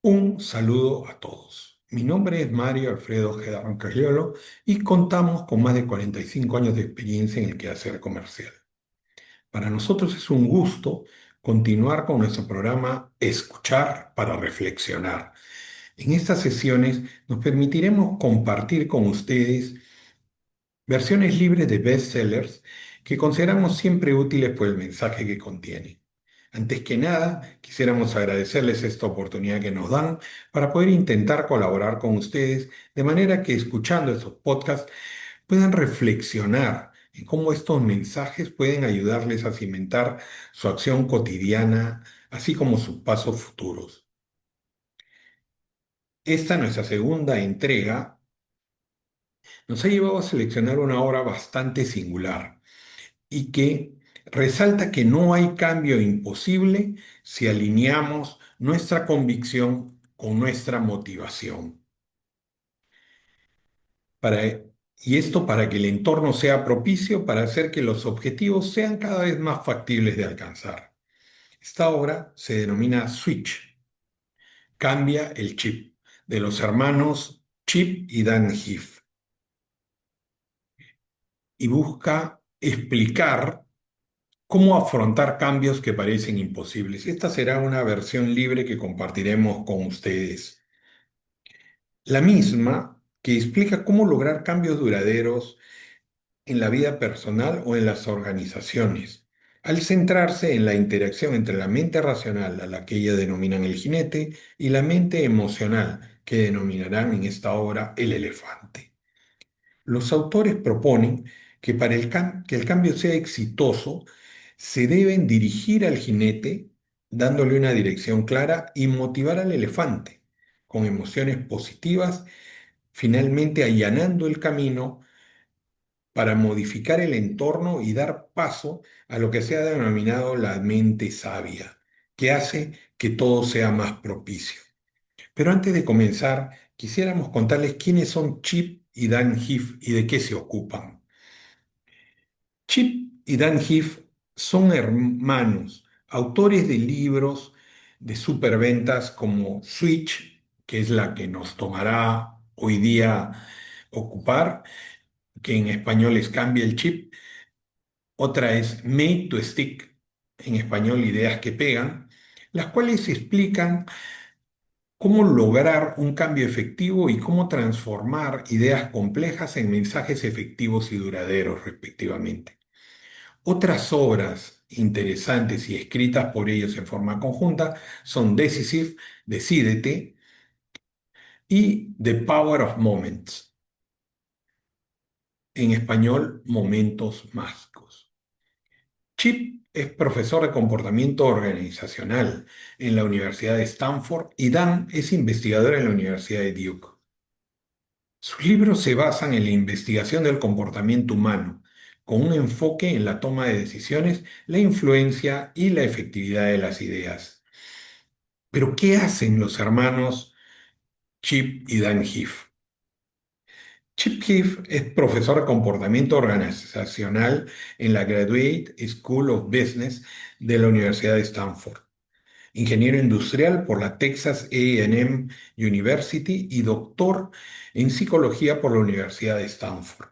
Un saludo a todos. Mi nombre es Mario Alfredo Ojeda Roncagliolo y contamos con más de 45 años de experiencia en el quehacer comercial. Para nosotros es un gusto continuar con nuestro programa Escuchar para Reflexionar. En estas sesiones nos permitiremos compartir con ustedes versiones libres de bestsellers que consideramos siempre útiles por el mensaje que contienen. Antes que nada, quisiéramos agradecerles esta oportunidad que nos dan para poder intentar colaborar con ustedes de manera que escuchando estos podcasts puedan reflexionar en cómo estos mensajes pueden ayudarles a cimentar su acción cotidiana, así como sus pasos futuros. Esta, nuestra segunda entrega, nos ha llevado a seleccionar una obra bastante singular y que resalta que no hay cambio imposible si alineamos nuestra convicción con nuestra motivación. Para, y esto para que el entorno sea propicio para hacer que los objetivos sean cada vez más factibles de alcanzar. Esta obra se denomina Switch, Cambia el chip, de los hermanos Chip y Dan Heath, y busca explicar cómo afrontar cambios que parecen imposibles. Esta será una versión libre que compartiremos con ustedes. La misma que explica cómo lograr cambios duraderos en la vida personal o en las organizaciones, al centrarse en la interacción entre la mente racional, a la que ellos denominan el jinete, y la mente emocional, que denominarán en esta obra el elefante. Los autores proponen que para que el cambio sea exitoso, se deben dirigir al jinete dándole una dirección clara y motivar al elefante con emociones positivas, finalmente allanando el camino para modificar el entorno y dar paso a lo que se ha denominado la mente sabia, que hace que todo sea más propicio. Pero antes de comenzar, quisiéramos contarles quiénes son Chip y Dan Heath y de qué se ocupan. Chip y Dan Heath son hermanos, autores de libros de superventas como Switch, que es la que nos tomará hoy día ocupar, que en español es Cambia el chip. Otra es Made to Stick, en español Ideas que pegan, las cuales explican cómo lograr un cambio efectivo y cómo transformar ideas complejas en mensajes efectivos y duraderos, respectivamente. Otras obras interesantes y escritas por ellos en forma conjunta son Decisive, Decídete, y The Power of Moments, en español Momentos Mágicos. Chip es profesor de comportamiento organizacional en la Universidad de Stanford y Dan es investigador en la Universidad de Duke. Sus libros se basan en la investigación del comportamiento humano, con un enfoque en la toma de decisiones, la influencia y la efectividad de las ideas. Pero, ¿qué hacen los hermanos Chip y Dan Heath? Chip Heath es profesor de comportamiento organizacional en la Graduate School of Business de la Universidad de Stanford, ingeniero industrial por la Texas A&M University y doctor en psicología por la Universidad de Stanford.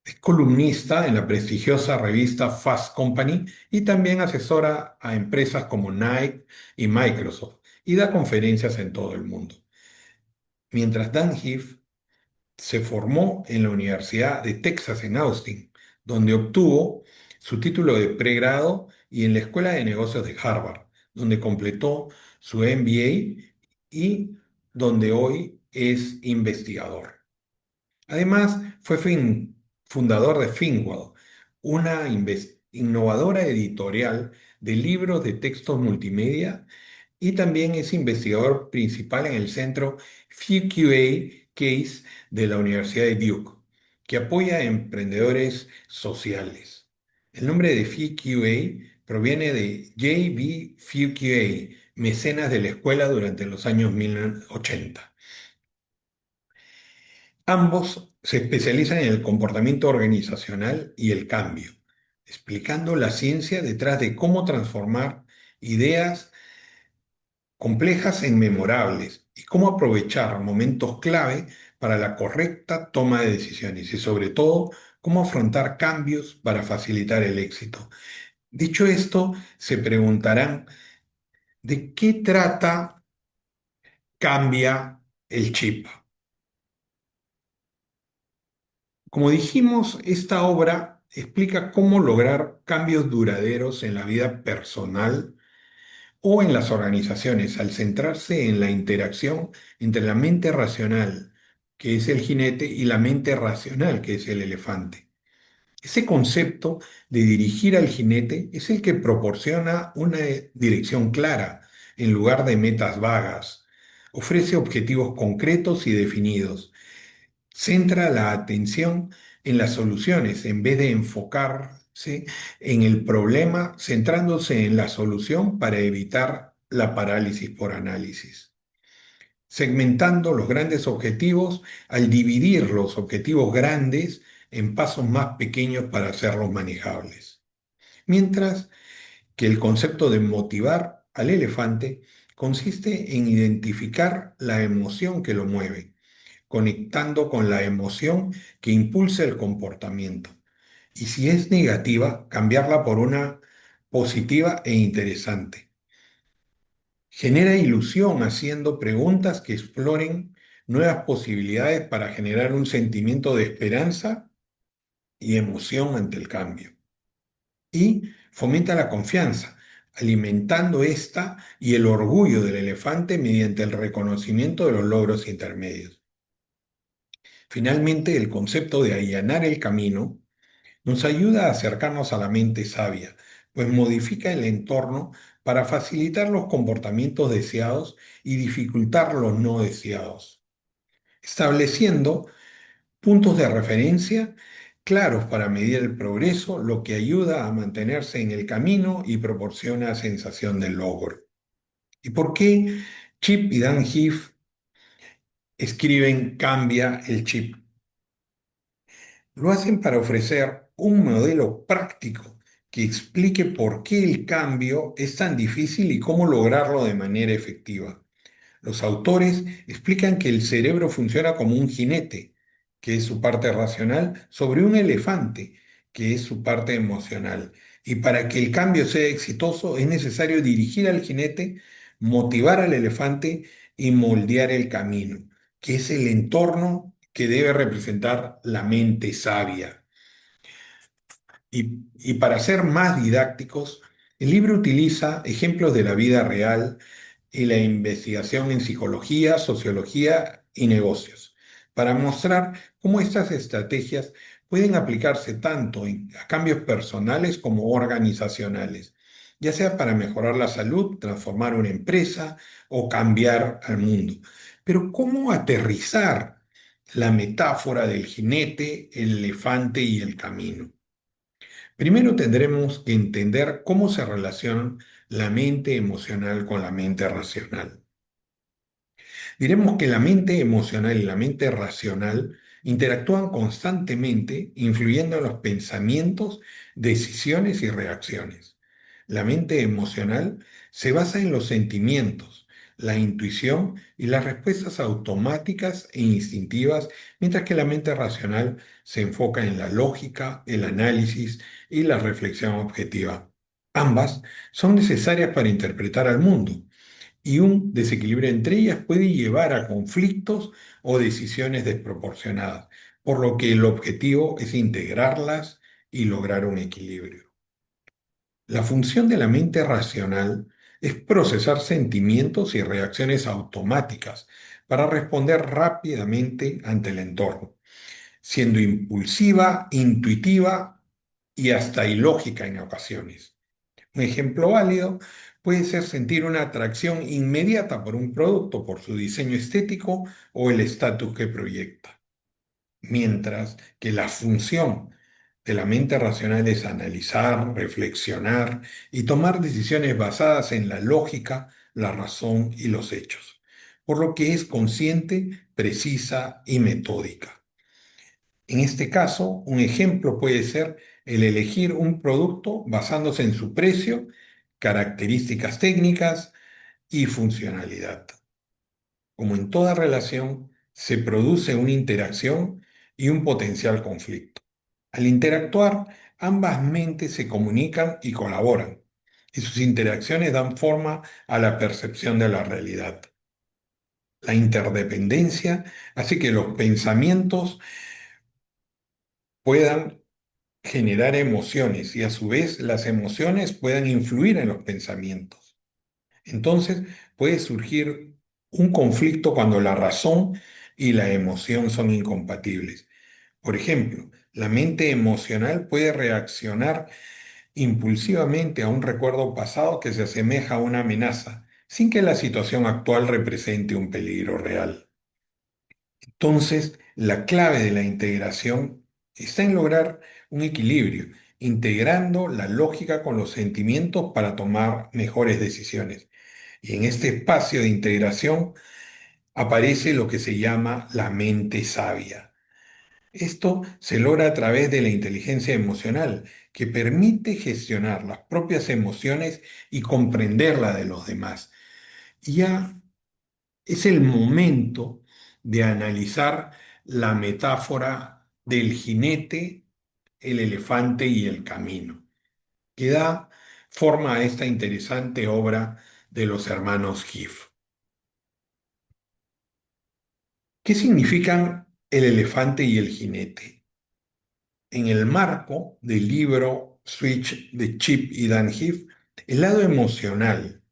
Es columnista en la prestigiosa revista Fast Company y también asesora a empresas como Nike y Microsoft y da conferencias en todo el mundo. Mientras Dan Heath se formó en la Universidad de Texas en Austin, donde obtuvo su título de pregrado y en la Escuela de Negocios de Harvard, donde completó su MBA y donde hoy es investigador. Además, fue fundador de Finwell, una innovadora editorial de libros de textos multimedia y también es investigador principal en el centro FQA Case de la Universidad de Duke, que apoya a emprendedores sociales. El nombre de FQA proviene de J.B. FQA, mecenas de la escuela durante los años 1080. Ambos se especializan en el comportamiento organizacional y el cambio, explicando la ciencia detrás de cómo transformar ideas complejas en memorables y cómo aprovechar momentos clave para la correcta toma de decisiones y sobre todo cómo afrontar cambios para facilitar el éxito. Dicho esto, se preguntarán, ¿de qué trata Cambia el chip? Como dijimos, esta obra explica cómo lograr cambios duraderos en la vida personal o en las organizaciones al centrarse en la interacción entre la mente racional, que es el jinete, y la mente racional, que es el elefante. Ese concepto de dirigir al jinete es el que proporciona una dirección clara en lugar de metas vagas. Ofrece objetivos concretos y definidos. Centra la atención en las soluciones en vez de enfocarse en el problema, centrándose en la solución para evitar la parálisis por análisis. Segmentando los grandes objetivos al dividir los objetivos grandes en pasos más pequeños para hacerlos manejables. Mientras que el concepto de motivar al elefante consiste en identificar la emoción que lo mueve, conectando con la emoción que impulsa el comportamiento. Y si es negativa, cambiarla por una positiva e interesante. Genera ilusión haciendo preguntas que exploren nuevas posibilidades para generar un sentimiento de esperanza y emoción ante el cambio. Y fomenta la confianza, alimentando esta y el orgullo del elefante mediante el reconocimiento de los logros intermedios. Finalmente, el concepto de allanar el camino nos ayuda a acercarnos a la mente sabia, pues modifica el entorno para facilitar los comportamientos deseados y dificultar los no deseados, estableciendo puntos de referencia claros para medir el progreso, lo que ayuda a mantenerse en el camino y proporciona sensación de logro. ¿Y por qué Chip y Dan Heath escriben Cambia el chip? Lo hacen para ofrecer un modelo práctico que explique por qué el cambio es tan difícil y cómo lograrlo de manera efectiva. Los autores explican que el cerebro funciona como un jinete, que es su parte racional, sobre un elefante, que es su parte emocional. Y para que el cambio sea exitoso es necesario dirigir al jinete, motivar al elefante y moldear el camino, que es el entorno que debe representar la mente sabia. Y para ser más didácticos, el libro utiliza ejemplos de la vida real y la investigación en psicología, sociología y negocios, para mostrar cómo estas estrategias pueden aplicarse tanto a cambios personales como organizacionales, ya sea para mejorar la salud, transformar una empresa o cambiar al mundo. Pero ¿cómo aterrizar la metáfora del jinete, el elefante y el camino? Primero tendremos que entender cómo se relacionan la mente emocional con la mente racional. Diremos que la mente emocional y la mente racional interactúan constantemente, influyendo en los pensamientos, decisiones y reacciones. La mente emocional se basa en los sentimientos, la intuición y las respuestas automáticas e instintivas, mientras que la mente racional se enfoca en la lógica, el análisis y la reflexión objetiva. Ambas son necesarias para interpretar al mundo y un desequilibrio entre ellas puede llevar a conflictos o decisiones desproporcionadas, por lo que el objetivo es integrarlas y lograr un equilibrio. La función de la mente racional es procesar sentimientos y reacciones automáticas para responder rápidamente ante el entorno, siendo impulsiva, intuitiva y hasta ilógica en ocasiones. Un ejemplo válido puede ser sentir una atracción inmediata por un producto, por su diseño estético o el estatus que proyecta. Mientras que la función de la mente racional es analizar, reflexionar y tomar decisiones basadas en la lógica, la razón y los hechos, por lo que es consciente, precisa y metódica. En este caso, un ejemplo puede ser el elegir un producto basándose en su precio, características técnicas y funcionalidad. Como en toda relación, se produce una interacción y un potencial conflicto. Al interactuar, ambas mentes se comunican y colaboran, y sus interacciones dan forma a la percepción de la realidad. La interdependencia hace que los pensamientos puedan generar emociones y a su vez las emociones puedan influir en los pensamientos. Entonces puede surgir un conflicto cuando la razón y la emoción son incompatibles. Por ejemplo, la mente emocional puede reaccionar impulsivamente a un recuerdo pasado que se asemeja a una amenaza, sin que la situación actual represente un peligro real. Entonces, la clave de la integración está en lograr un equilibrio, integrando la lógica con los sentimientos para tomar mejores decisiones. Y en este espacio de integración aparece lo que se llama la mente sabia. Esto se logra a través de la inteligencia emocional, que permite gestionar las propias emociones y comprender la de los demás. Y ya es el momento de analizar la metáfora del jinete, el elefante y el camino, que da forma a esta interesante obra de los hermanos Giff. ¿Qué significan el elefante y el jinete? En el marco del libro Switch de Chip y Dan Heath, el lado emocional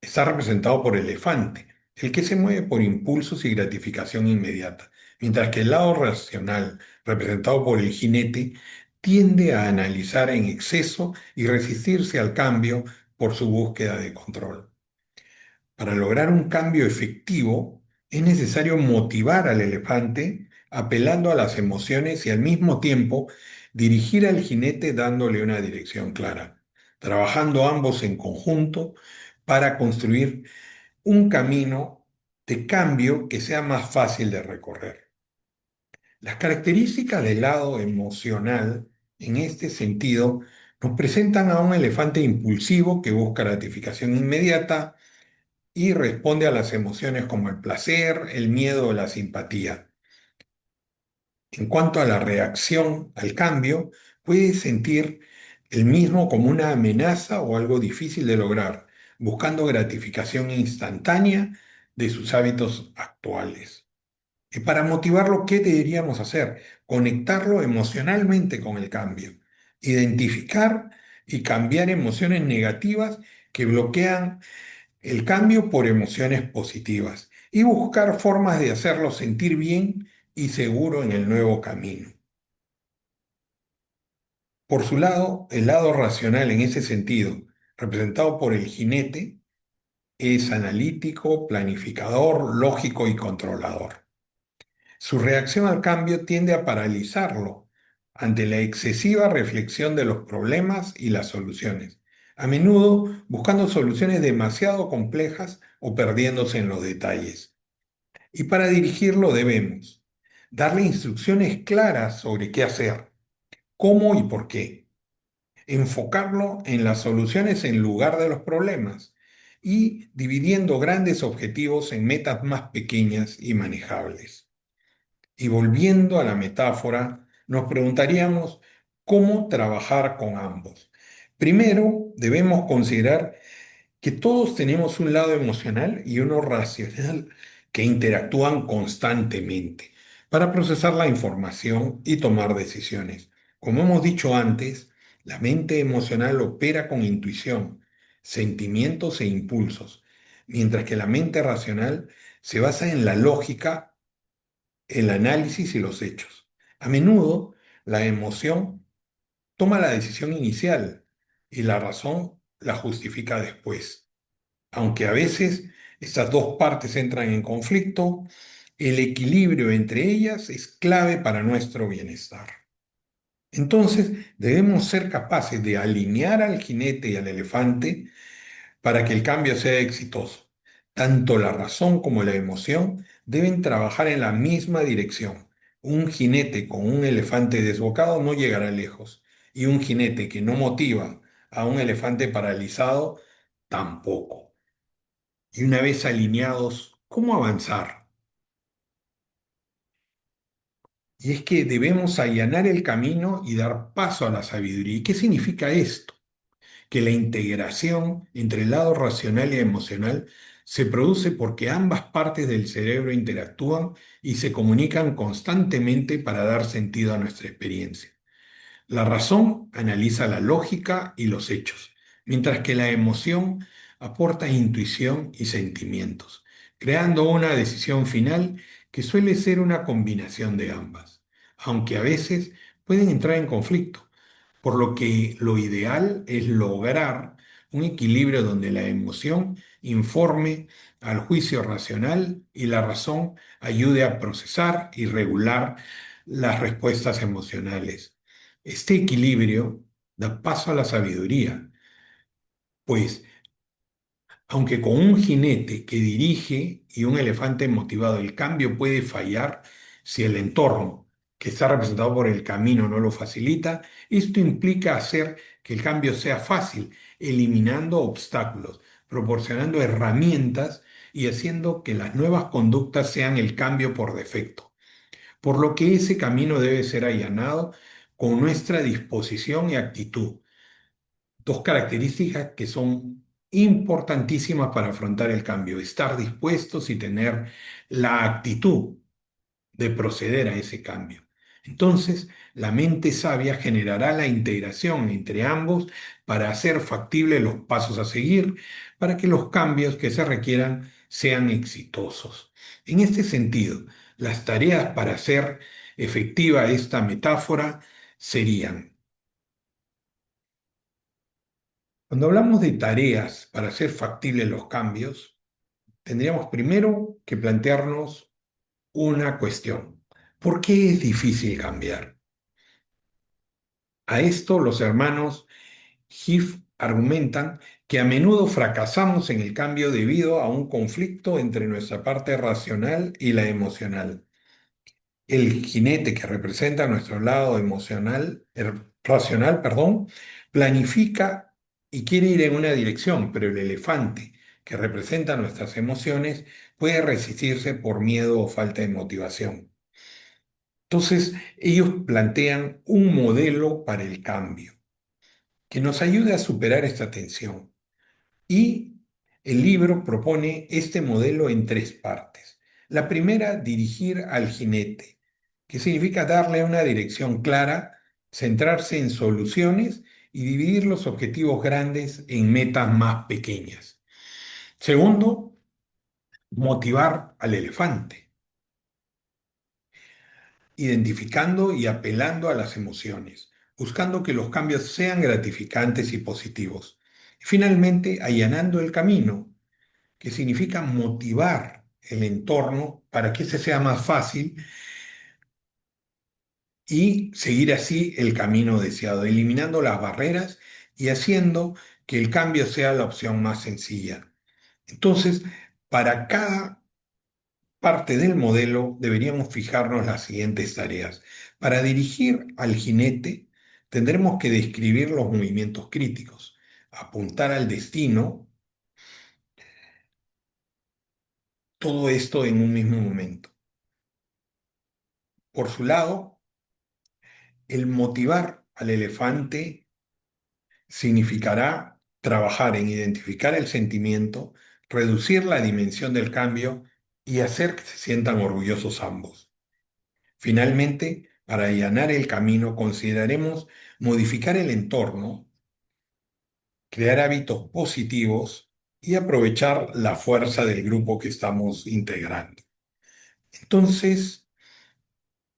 está representado por el elefante, el que se mueve por impulsos y gratificación inmediata, mientras que el lado racional, representado por el jinete, tiende a analizar en exceso y resistirse al cambio por su búsqueda de control. Para lograr un cambio efectivo, es necesario motivar al elefante apelando a las emociones y al mismo tiempo dirigir al jinete dándole una dirección clara, trabajando ambos en conjunto para construir un camino de cambio que sea más fácil de recorrer. Las características del lado emocional, en este sentido, nos presentan a un elefante impulsivo que busca gratificación inmediata y responde a las emociones como el placer, el miedo o la simpatía. En cuanto a la reacción al cambio, puede sentir el mismo como una amenaza o algo difícil de lograr, buscando gratificación instantánea de sus hábitos actuales. Y para motivarlo, ¿qué deberíamos hacer? Conectarlo emocionalmente con el cambio, identificar y cambiar emociones negativas que bloquean el cambio por emociones positivas y buscar formas de hacerlo sentir bien y seguro en el nuevo camino. Por su lado, el lado racional en ese sentido, representado por el jinete, es analítico, planificador, lógico y controlador. Su reacción al cambio tiende a paralizarlo ante la excesiva reflexión de los problemas y las soluciones, a menudo buscando soluciones demasiado complejas o perdiéndose en los detalles. Y para dirigirlo debemos darle instrucciones claras sobre qué hacer, cómo y por qué, enfocarlo en las soluciones en lugar de los problemas y dividiendo grandes objetivos en metas más pequeñas y manejables. Y volviendo a la metáfora, nos preguntaríamos cómo trabajar con ambos. Primero, debemos considerar que todos tenemos un lado emocional y uno racional que interactúan constantemente para procesar la información y tomar decisiones. Como hemos dicho antes, la mente emocional opera con intuición, sentimientos e impulsos, mientras que la mente racional se basa en la lógica, el análisis y los hechos. A menudo, la emoción toma la decisión inicial y la razón la justifica después. Aunque a veces estas dos partes entran en conflicto, el equilibrio entre ellas es clave para nuestro bienestar. Entonces, debemos ser capaces de alinear al jinete y al elefante para que el cambio sea exitoso. Tanto la razón como la emoción deben trabajar en la misma dirección. Un jinete con un elefante desbocado no llegará lejos, y un jinete que no motiva a un elefante paralizado tampoco. Y una vez alineados ¿Cómo avanzar? Y es que debemos allanar el camino y dar paso a la sabiduría. ¿Y qué significa esto? Que la integración entre el lado racional y emocional se produce porque ambas partes del cerebro interactúan y se comunican constantemente para dar sentido a nuestra experiencia. La razón analiza la lógica y los hechos, mientras que la emoción aporta intuición y sentimientos, creando una decisión final que suele ser una combinación de ambas, aunque a veces pueden entrar en conflicto, por lo que lo ideal es lograr un equilibrio donde la emoción informe al juicio racional y la razón ayude a procesar y regular las respuestas emocionales. Este equilibrio da paso a la sabiduría, pues aunque con un jinete que dirige y un elefante motivado el cambio puede fallar si el entorno que está representado por el camino no lo facilita, esto implica hacer que el cambio sea fácil, eliminando obstáculos, proporcionando herramientas y haciendo que las nuevas conductas sean el cambio por defecto. Por lo que ese camino debe ser allanado con nuestra disposición y actitud, dos características que son importantísimas para afrontar el cambio, estar dispuestos y tener la actitud de proceder a ese cambio. Entonces, la mente sabia generará la integración entre ambos para hacer factibles los pasos a seguir, para que los cambios que se requieran sean exitosos. En este sentido, las tareas para hacer efectiva esta metáfora serían: cuando hablamos de tareas para hacer factibles los cambios, tendríamos primero que plantearnos una cuestión. ¿Por qué es difícil cambiar? A esto los hermanos Heath argumentan que a menudo fracasamos en el cambio debido a un conflicto entre nuestra parte racional y la emocional. El jinete que representa nuestro lado emocional, racional, perdón, planifica y quiere ir en una dirección, pero el elefante que representa nuestras emociones puede resistirse por miedo o falta de motivación. Entonces, ellos plantean un modelo para el cambio que nos ayude a superar esta tensión. Y el libro propone este modelo en tres partes. La primera, dirigir al jinete, que significa darle una dirección clara, centrarse en soluciones y dividir los objetivos grandes en metas más pequeñas. Segundo, motivar al elefante, identificando y apelando a las emociones, buscando que los cambios sean gratificantes y positivos. Finalmente, allanando el camino, que significa motivar el entorno para que ese sea más fácil y seguir así el camino deseado, eliminando las barreras y haciendo que el cambio sea la opción más sencilla. Entonces, para cada parte del modelo deberíamos fijarnos las siguientes tareas. Para dirigir al jinete, tendremos que describir los movimientos críticos, apuntar al destino, todo esto en un mismo momento. Por su lado, el motivar al elefante significará trabajar en identificar el sentimiento, reducir la dimensión del cambio y hacer que se sientan orgullosos ambos. Finalmente, para allanar el camino, consideraremos modificar el entorno, crear hábitos positivos y aprovechar la fuerza del grupo que estamos integrando. Entonces,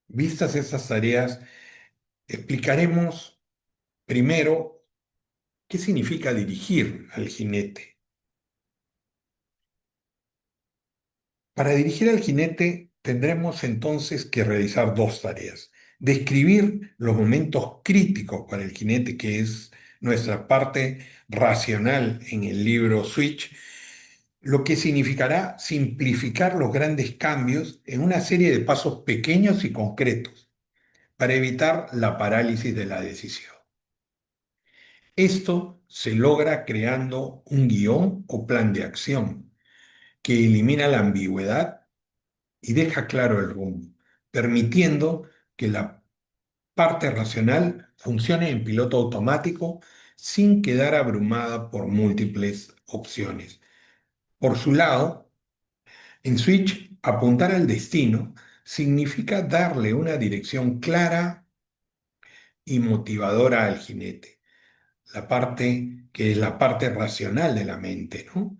vistas estas tareas, explicaremos primero qué significa dirigir al jinete. Para dirigir al jinete tendremos entonces que realizar dos tareas. Describir los momentos críticos para el jinete, que es nuestra parte racional en el libro Switch, lo que significará simplificar los grandes cambios en una serie de pasos pequeños y concretos para evitar la parálisis de la decisión. Esto se logra creando un guión o plan de acción que elimina la ambigüedad y deja claro el rumbo, permitiendo que la parte racional funcione en piloto automático sin quedar abrumada por múltiples opciones. Por su lado, en Switch, apuntar al destino significa darle una dirección clara y motivadora al jinete, la parte que es la parte racional de la mente, ¿no?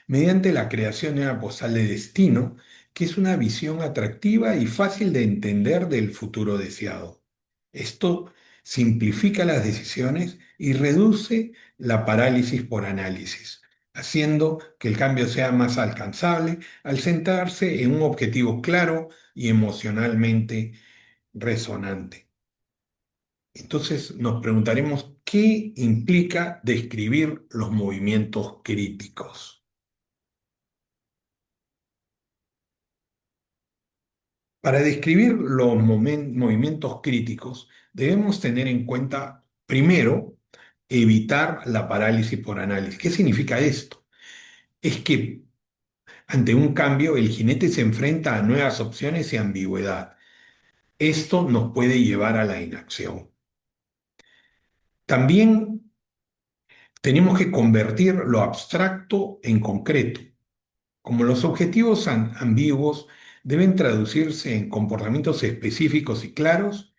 Mediante la creación de una postal de destino, que es una visión atractiva y fácil de entender del futuro deseado. Esto simplifica las decisiones y reduce la parálisis por análisis, haciendo que el cambio sea más alcanzable al centrarse en un objetivo claro y emocionalmente resonante. Entonces nos preguntaremos qué implica describir los movimientos críticos. Para describir los movimientos críticos, debemos tener en cuenta, primero, evitar la parálisis por análisis. ¿Qué significa esto? Es que ante un cambio, el jinete se enfrenta a nuevas opciones y ambigüedad. Esto nos puede llevar a la inacción. También tenemos que convertir lo abstracto en concreto. Como los objetivos ambiguos deben traducirse en comportamientos específicos y claros,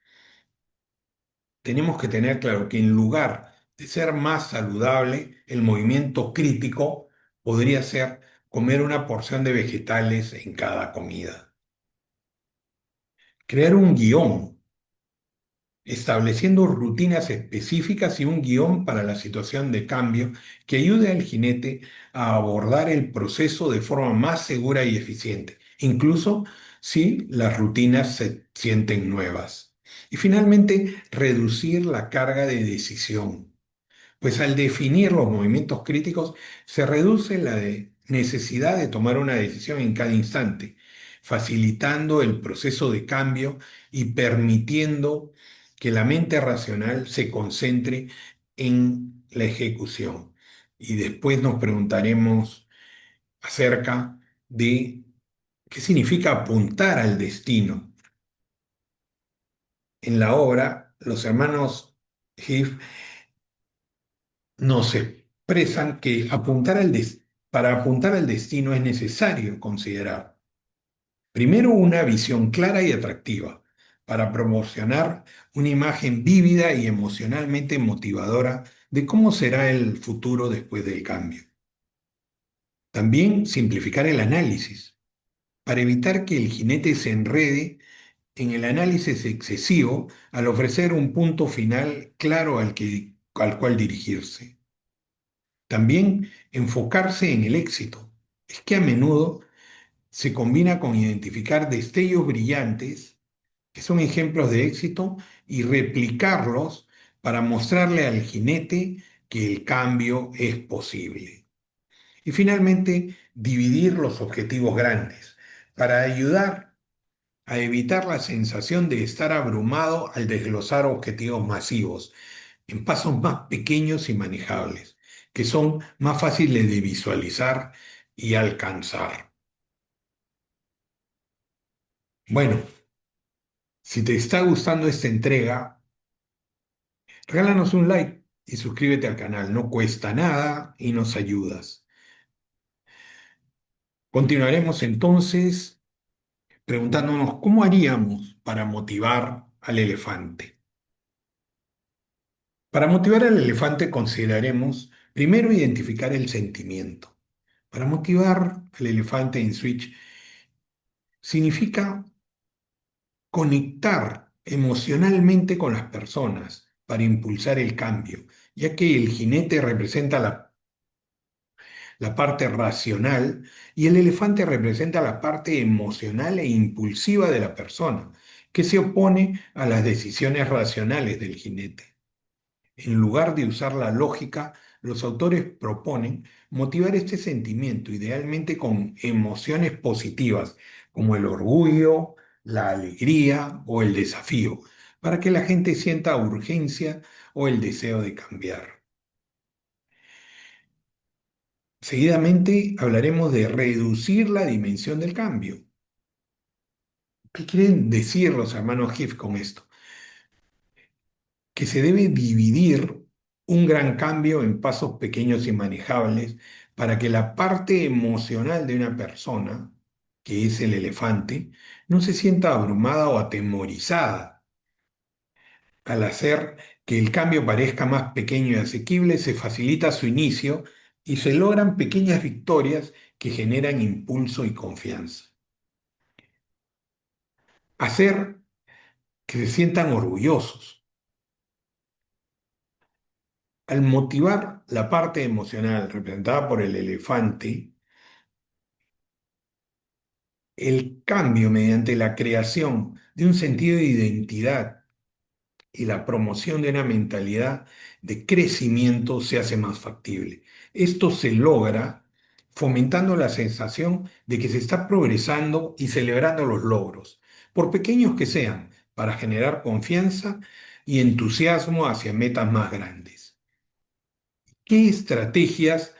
tenemos que tener claro que en lugar de ser más saludable, el movimiento crítico podría ser comer una porción de vegetales en cada comida. Crear un guión, estableciendo rutinas específicas y un guión para la situación de cambio que ayude al jinete a abordar el proceso de forma más segura y eficiente, incluso si las rutinas se sienten nuevas. Y finalmente, reducir la carga de decisión. Pues al definir los movimientos críticos se reduce la necesidad de tomar una decisión en cada instante, facilitando el proceso de cambio y permitiendo que la mente racional se concentre en la ejecución. Y después nos preguntaremos acerca de qué significa apuntar al destino. En la obra, los hermanos Heath nos expresan que para apuntar al destino es necesario considerar, primero, una visión clara y atractiva, para promocionar una imagen vívida y emocionalmente motivadora de cómo será el futuro después del cambio. También simplificar el análisis, para evitar que el jinete se enrede en el análisis excesivo al ofrecer un punto final claro al cual dirigirse. También enfocarse en el éxito. Es que a menudo se combina con identificar destellos brillantes, que son ejemplos de éxito, y replicarlos para mostrarle al jinete que el cambio es posible. Y finalmente, dividir los objetivos grandes para ayudar a evitar la sensación de estar abrumado al desglosar objetivos masivos en pasos más pequeños y manejables, que son más fáciles de visualizar y alcanzar. Bueno, si te está gustando esta entrega, regálanos un like y suscríbete al canal. No cuesta nada y nos ayudas. Continuaremos entonces preguntándonos cómo haríamos para motivar al elefante. Para motivar al elefante consideraremos primero identificar el sentimiento. Para motivar al elefante en Switch significa conectar emocionalmente con las personas para impulsar el cambio, ya que el jinete representa la parte racional y el elefante representa la parte emocional e impulsiva de la persona, que se opone a las decisiones racionales del jinete. En lugar de usar la lógica, los autores proponen motivar este sentimiento, idealmente con emociones positivas, como el orgullo, la alegría o el desafío, para que la gente sienta urgencia o el deseo de cambiar. Seguidamente hablaremos de reducir la dimensión del cambio. ¿Qué quieren decir los hermanos Heath con esto? Que se debe dividir un gran cambio en pasos pequeños y manejables para que la parte emocional de una persona, que es el elefante, no se sienta abrumada o atemorizada. Al hacer que el cambio parezca más pequeño y asequible, se facilita su inicio y se logran pequeñas victorias que generan impulso y confianza. Hacer que se sientan orgullosos. Al motivar la parte emocional representada por el elefante, el cambio mediante la creación de un sentido de identidad y la promoción de una mentalidad de crecimiento se hace más factible. Esto se logra fomentando la sensación de que se está progresando y celebrando los logros, por pequeños que sean, para generar confianza y entusiasmo hacia metas más grandes. ¿Qué estrategias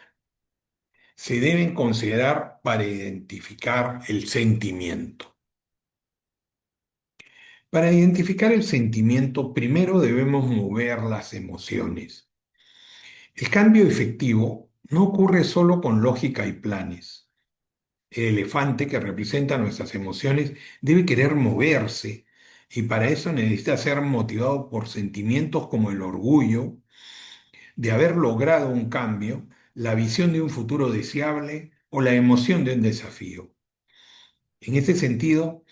se deben considerar para identificar el sentimiento? Para identificar el sentimiento, primero debemos mover las emociones. El cambio efectivo no ocurre solo con lógica y planes. El elefante que representa nuestras emociones debe querer moverse y para eso necesita ser motivado por sentimientos como el orgullo de haber logrado un cambio, la visión de un futuro deseable o la emoción de un desafío. En este sentido,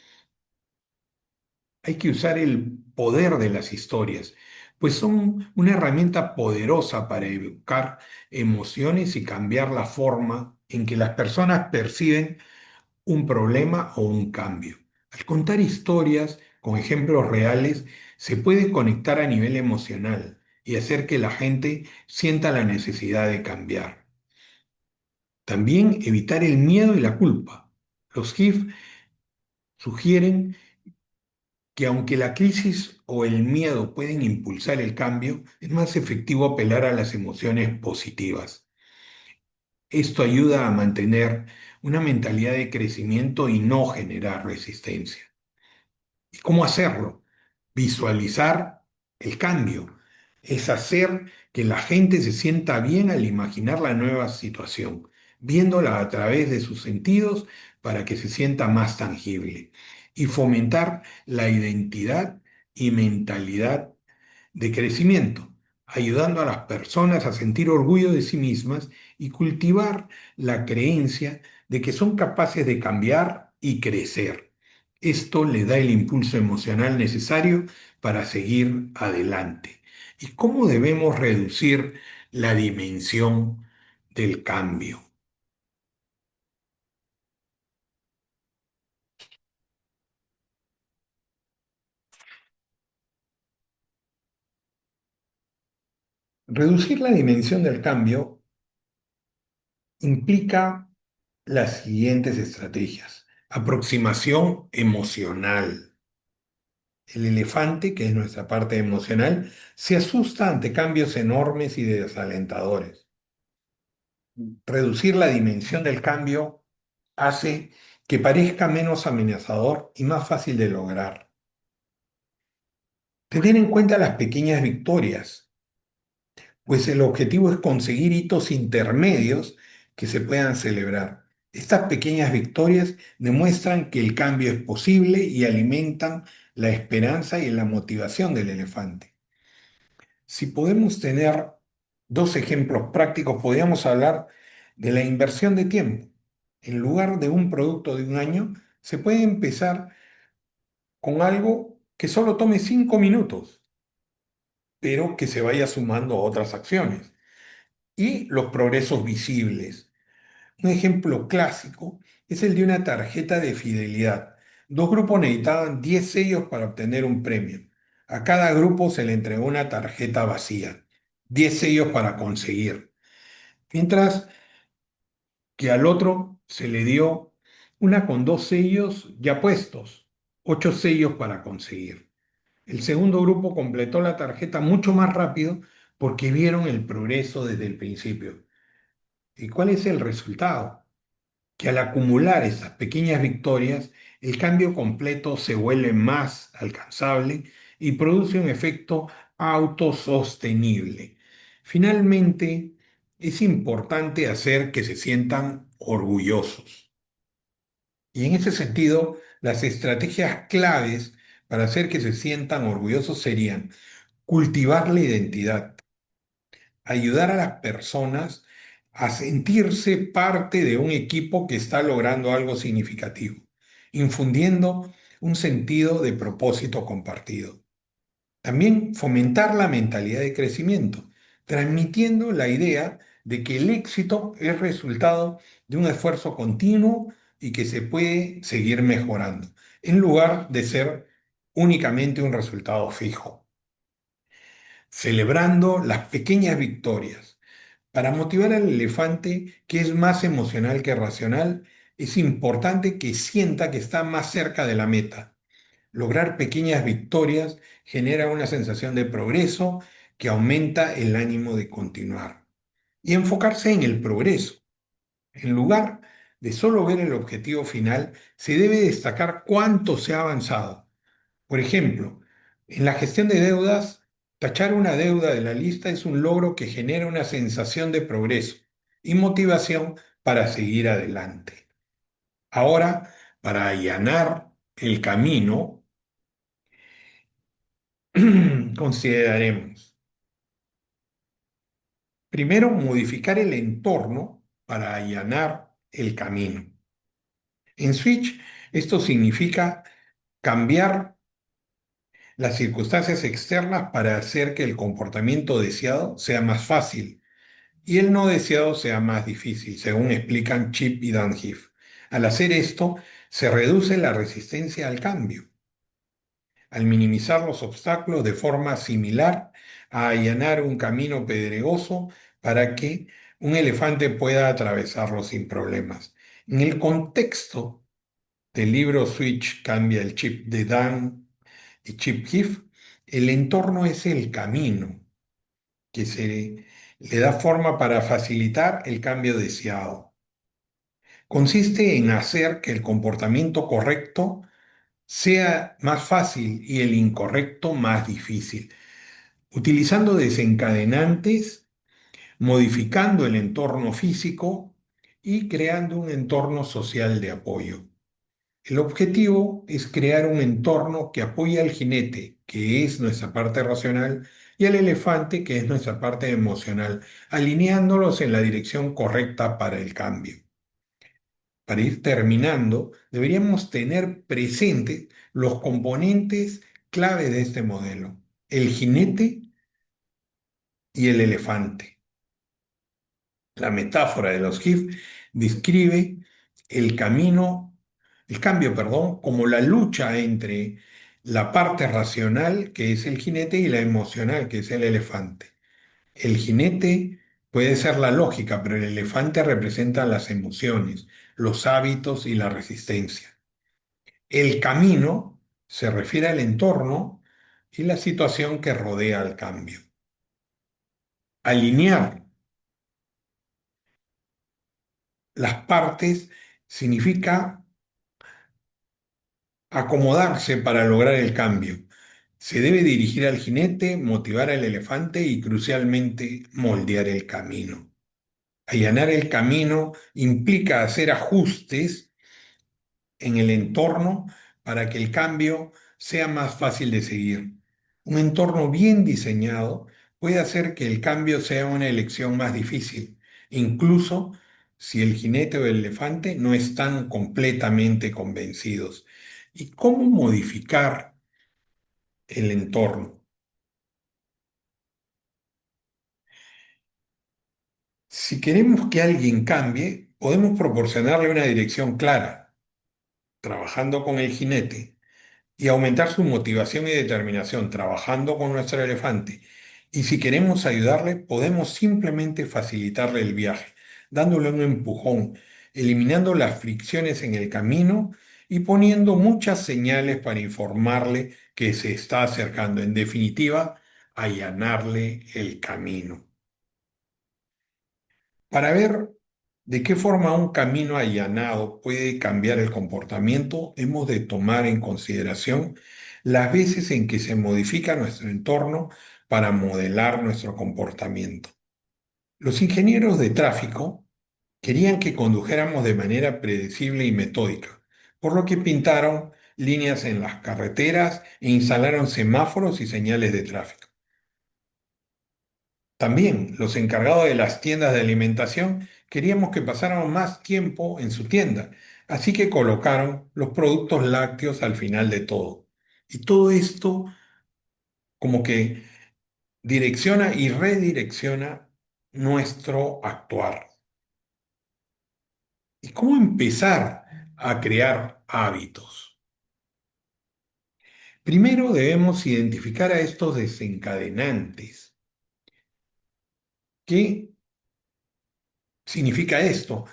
hay que usar el poder de las historias, pues son una herramienta poderosa para evocar emociones y cambiar la forma en que las personas perciben un problema o un cambio. Al contar historias con ejemplos reales, se puede conectar a nivel emocional y hacer que la gente sienta la necesidad de cambiar. También evitar el miedo y la culpa. Los GIF sugieren que aunque la crisis o el miedo pueden impulsar el cambio, es más efectivo apelar a las emociones positivas. Esto ayuda a mantener una mentalidad de crecimiento y no generar resistencia. ¿Y cómo hacerlo? Visualizar el cambio. Es hacer que la gente se sienta bien al imaginar la nueva situación, viéndola a través de sus sentidos para que se sienta más tangible. Y fomentar la identidad y mentalidad de crecimiento, ayudando a las personas a sentir orgullo de sí mismas y cultivar la creencia de que son capaces de cambiar y crecer. Esto le da el impulso emocional necesario para seguir adelante. ¿Y cómo debemos reducir la dimensión del cambio? Reducir la dimensión del cambio implica las siguientes estrategias. Aproximación emocional. El elefante, que es nuestra parte emocional, se asusta ante cambios enormes y desalentadores. Reducir la dimensión del cambio hace que parezca menos amenazador y más fácil de lograr. Tener en cuenta las pequeñas victorias, pues el objetivo es conseguir hitos intermedios que se puedan celebrar. Estas pequeñas victorias demuestran que el cambio es posible y alimentan la esperanza y la motivación del elefante. Si podemos tener dos ejemplos prácticos, podríamos hablar de la inversión de tiempo. En lugar de un producto de un año, se puede empezar con algo que solo tome 5 minutos, pero que se vaya sumando a otras acciones. Y los progresos visibles. Un ejemplo clásico es el de una tarjeta de fidelidad. Dos grupos necesitaban 10 sellos para obtener un premio. A cada grupo se le entregó una tarjeta vacía, 10 sellos para conseguir, mientras que al otro se le dio una con 2 sellos ya puestos, 8 sellos para conseguir. El segundo grupo completó la tarjeta mucho más rápido porque vieron el progreso desde el principio. ¿Y cuál es el resultado? Que al acumular estas pequeñas victorias, el cambio completo se vuelve más alcanzable y produce un efecto autosostenible. Finalmente, es importante hacer que se sientan orgullosos. Y en ese sentido, las estrategias claves para hacer que se sientan orgullosos serían cultivar la identidad, ayudar a las personas a sentirse parte de un equipo que está logrando algo significativo, infundiendo un sentido de propósito compartido. También fomentar la mentalidad de crecimiento, transmitiendo la idea de que el éxito es resultado de un esfuerzo continuo y que se puede seguir mejorando, en lugar de ser únicamente un resultado fijo. Celebrando las pequeñas victorias. Para motivar al elefante, que es más emocional que racional, es importante que sienta que está más cerca de la meta. Lograr pequeñas victorias genera una sensación de progreso que aumenta el ánimo de continuar. Y enfocarse en el progreso. En lugar de solo ver el objetivo final, se debe destacar cuánto se ha avanzado. Por ejemplo, en la gestión de deudas, tachar una deuda de la lista es un logro que genera una sensación de progreso y motivación para seguir adelante. Ahora, para allanar el camino, consideraremos, primero, modificar el entorno para allanar el camino. En Switch, esto significa cambiar las circunstancias externas para hacer que el comportamiento deseado sea más fácil y el no deseado sea más difícil, según explican Chip y Dan Heath. Al hacer esto, se reduce la resistencia al cambio, al minimizar los obstáculos de forma similar a allanar un camino pedregoso para que un elefante pueda atravesarlo sin problemas. En el contexto del libro Switch cambia el chip de Dan y Chip Heath, el entorno es el camino que se le da forma para facilitar el cambio deseado. Consiste en hacer que el comportamiento correcto sea más fácil y el incorrecto más difícil, utilizando desencadenantes, modificando el entorno físico y creando un entorno social de apoyo. El objetivo es crear un entorno que apoye al jinete, que es nuestra parte racional, y al elefante, que es nuestra parte emocional, alineándolos en la dirección correcta para el cambio. Para ir terminando, deberíamos tener presentes los componentes clave de este modelo: el jinete y el elefante. La metáfora de los GIF describe el camino, el cambio, perdón, como la lucha entre la parte racional, que es el jinete, y la emocional, que es el elefante. El jinete puede ser la lógica, pero el elefante representa las emociones, los hábitos y la resistencia. El camino se refiere al entorno y la situación que rodea al cambio. Alinear las partes significa acomodarse para lograr el cambio. Se debe dirigir al jinete, motivar al elefante y, crucialmente, moldear el camino. Allanar el camino implica hacer ajustes en el entorno para que el cambio sea más fácil de seguir. Un entorno bien diseñado puede hacer que el cambio sea una elección más difícil, incluso si el jinete o el elefante no están completamente convencidos. ¿Y cómo modificar el entorno? Si queremos que alguien cambie, podemos proporcionarle una dirección clara, trabajando con el jinete, y aumentar su motivación y determinación trabajando con nuestro elefante. Y si queremos ayudarle, podemos simplemente facilitarle el viaje, dándole un empujón, eliminando las fricciones en el camino y poniendo muchas señales para informarle que se está acercando. En definitiva, allanarle el camino. Para ver ¿De qué forma un camino allanado puede cambiar el comportamiento? Hemos de tomar en consideración las veces en que se modifica nuestro entorno para modelar nuestro comportamiento. Los ingenieros de tráfico querían que condujéramos de manera predecible y metódica, por lo que pintaron líneas en las carreteras e instalaron semáforos y señales de tráfico. También los encargados de las tiendas de alimentación queríamos que pasáramos más tiempo en su tienda, así que colocaron los productos lácteos al final de todo. Y todo esto como que direcciona y redirecciona nuestro actuar. ¿Y cómo empezar a crear hábitos? Primero debemos identificar a estos desencadenantes. ¿Qué significa esto?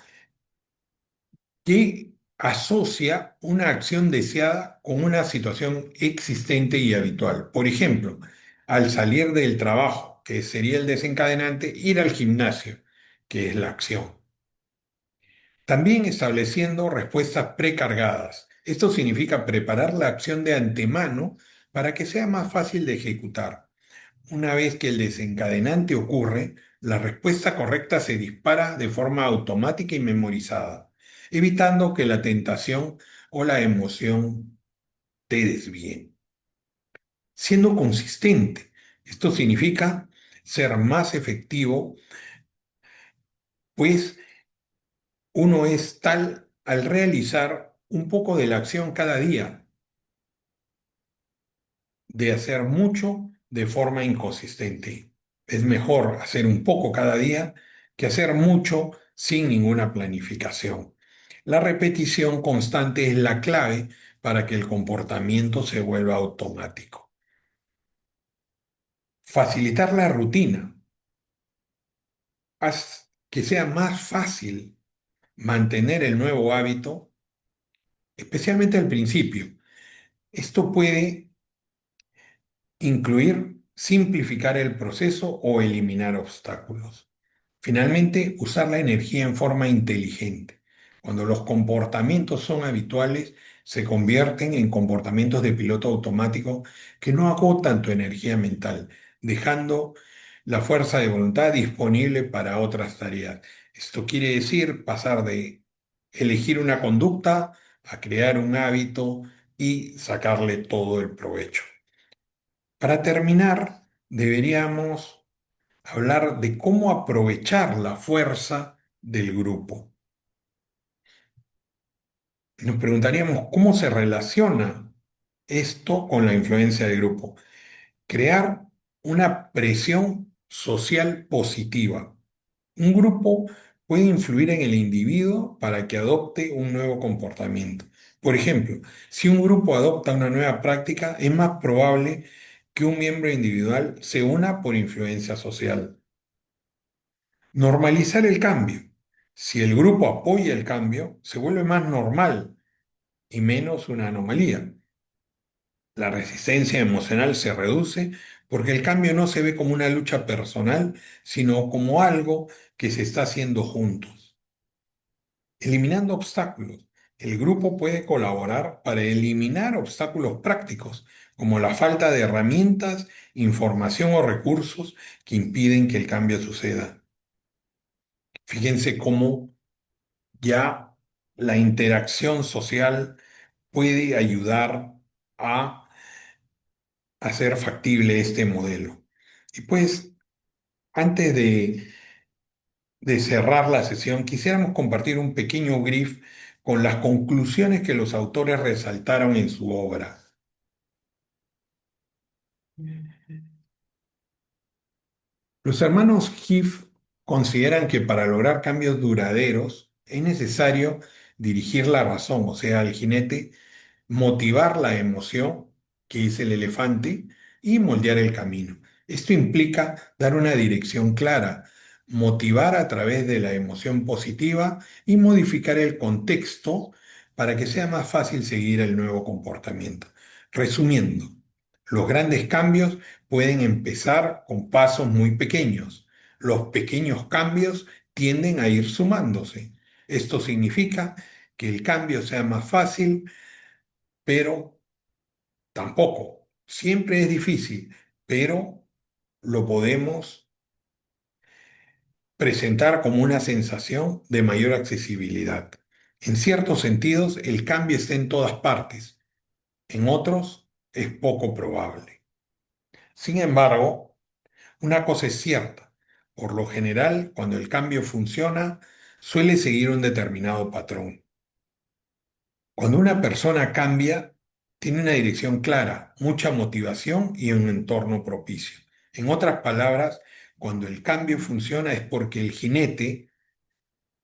Que asocia una acción deseada con una situación existente y habitual. Por ejemplo, al salir del trabajo, que sería el desencadenante, ir al gimnasio, que es la acción. También estableciendo respuestas precargadas. Esto significa preparar la acción de antemano para que sea más fácil de ejecutar. Una vez que el desencadenante ocurre, la respuesta correcta se dispara de forma automática y memorizada, evitando que la tentación o la emoción te desvíen. Siendo consistente, esto significa ser más efectivo, pues uno es tal al realizar un poco de la acción cada día, de hacer mucho de forma inconsistente. Es mejor hacer un poco cada día que hacer mucho sin ninguna planificación. La repetición constante es la clave para que el comportamiento se vuelva automático. Facilitar la rutina. Haz que sea más fácil mantener el nuevo hábito, especialmente al principio. Esto puede incluir simplificar el proceso o eliminar obstáculos. Finalmente, usar la energía en forma inteligente. Cuando los comportamientos son habituales, se convierten en comportamientos de piloto automático que no agotan tu energía mental, dejando la fuerza de voluntad disponible para otras tareas. Esto quiere decir pasar de elegir una conducta a crear un hábito y sacarle todo el provecho. Para terminar, deberíamos hablar de cómo aprovechar la fuerza del grupo. Nos preguntaríamos cómo se relaciona esto con la influencia del grupo. Crear una presión social positiva. Un grupo puede influir en el individuo para que adopte un nuevo comportamiento. Por ejemplo, si un grupo adopta una nueva práctica, es más probable que un miembro individual se una por influencia social. Normalizar el cambio. Si el grupo apoya el cambio, se vuelve más normal y menos una anomalía. La resistencia emocional se reduce porque el cambio no se ve como una lucha personal, sino como algo que se está haciendo juntos. Eliminando obstáculos. El grupo puede colaborar para eliminar obstáculos prácticos, como la falta de herramientas, información o recursos que impiden que el cambio suceda. Fíjense cómo ya la interacción social puede ayudar a hacer factible este modelo. Y pues, antes de cerrar la sesión, quisiéramos compartir un pequeño brief con las conclusiones que los autores resaltaron en su obra. Los hermanos Heath consideran que para lograr cambios duraderos es necesario dirigir la razón, o sea, al jinete, motivar la emoción, que es el elefante, y moldear el camino. Esto implica dar una dirección clara, motivar a través de la emoción positiva y modificar el contexto para que sea más fácil seguir el nuevo comportamiento. Resumiendo, los grandes cambios pueden empezar con pasos muy pequeños. Los pequeños cambios tienden a ir sumándose. Esto significa que el cambio sea más fácil, pero tampoco. Siempre es difícil, pero lo podemos presentar como una sensación de mayor accesibilidad. En ciertos sentidos, el cambio está en todas partes, en otros es poco probable. Sin embargo, una cosa es cierta, por lo general, cuando el cambio funciona, suele seguir un determinado patrón. Cuando una persona cambia, tiene una dirección clara, mucha motivación y un entorno propicio. En otras palabras, cuando el cambio funciona es porque el jinete,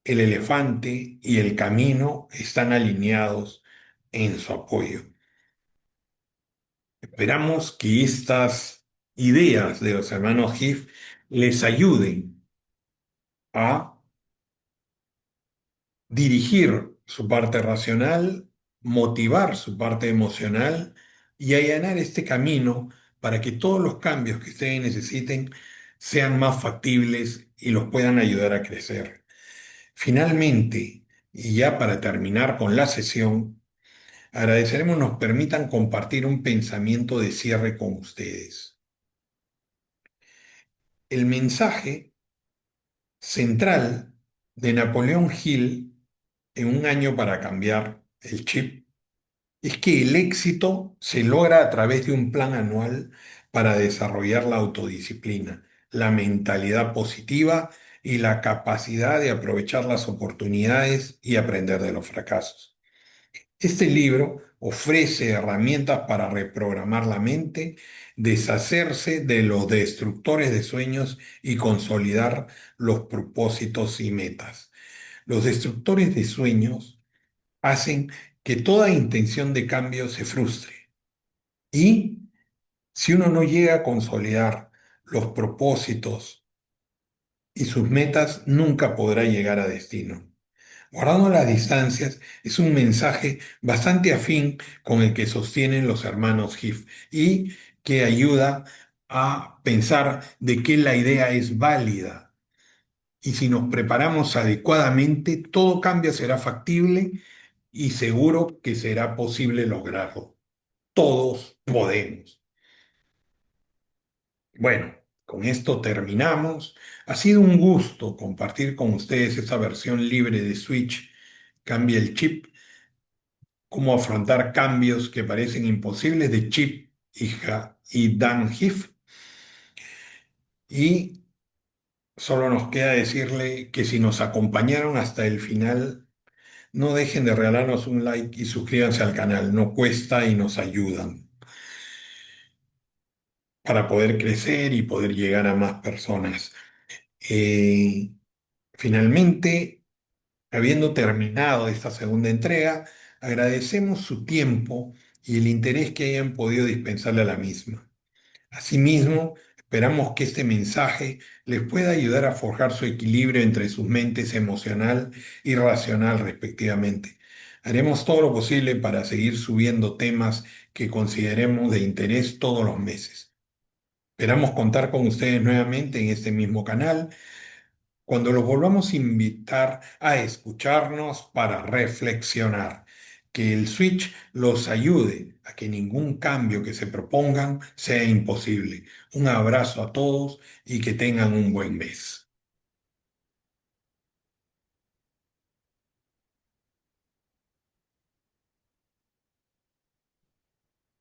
el elefante y el camino están alineados en su apoyo. Esperamos que estas ideas de los hermanos Heath les ayuden a dirigir su parte racional, motivar su parte emocional y allanar este camino para que todos los cambios que ustedes necesiten sean más factibles y los puedan ayudar a crecer. Finalmente, y ya para terminar con la sesión, agradeceremos nos permitan compartir un pensamiento de cierre con ustedes. El mensaje central de Napoleón Hill en Un año para cambiar el chip es que el éxito se logra a través de un plan anual para desarrollar la autodisciplina, la mentalidad positiva y la capacidad de aprovechar las oportunidades y aprender de los fracasos. Este libro ofrece herramientas para reprogramar la mente, deshacerse de los destructores de sueños y consolidar los propósitos y metas. Los destructores de sueños hacen que toda intención de cambio se frustre. Y si uno no llega a consolidar los propósitos y sus metas, nunca podrá llegar a destino. Guardando las distancias es un mensaje bastante afín con el que sostienen los hermanos Heath y que ayuda a pensar de que la idea es válida. Y si nos preparamos adecuadamente, todo cambio será factible y seguro que será posible lograrlo. Todos podemos. Bueno, con esto terminamos. Ha sido un gusto compartir con ustedes esta versión libre de Switch. Cambia el chip, cómo afrontar cambios que parecen imposibles de Chip y Dan Heath. Y solo nos queda decirle que si nos acompañaron hasta el final, no dejen de regalarnos un like y suscríbanse al canal. No cuesta y nos ayudan para poder crecer y poder llegar a más personas. Eh, Finalmente, habiendo terminado esta segunda entrega, agradecemos su tiempo y el interés que hayan podido dispensarle a la misma. Asimismo, esperamos que este mensaje les pueda ayudar a forjar su equilibrio entre sus mentes emocional y racional respectivamente. Haremos todo lo posible para seguir subiendo temas que consideremos de interés todos los meses. Esperamos contar con ustedes nuevamente en este mismo canal cuando los volvamos a invitar a escucharnos para reflexionar. Que el switch los ayude a que ningún cambio que se propongan sea imposible. Un abrazo a todos y que tengan un buen mes.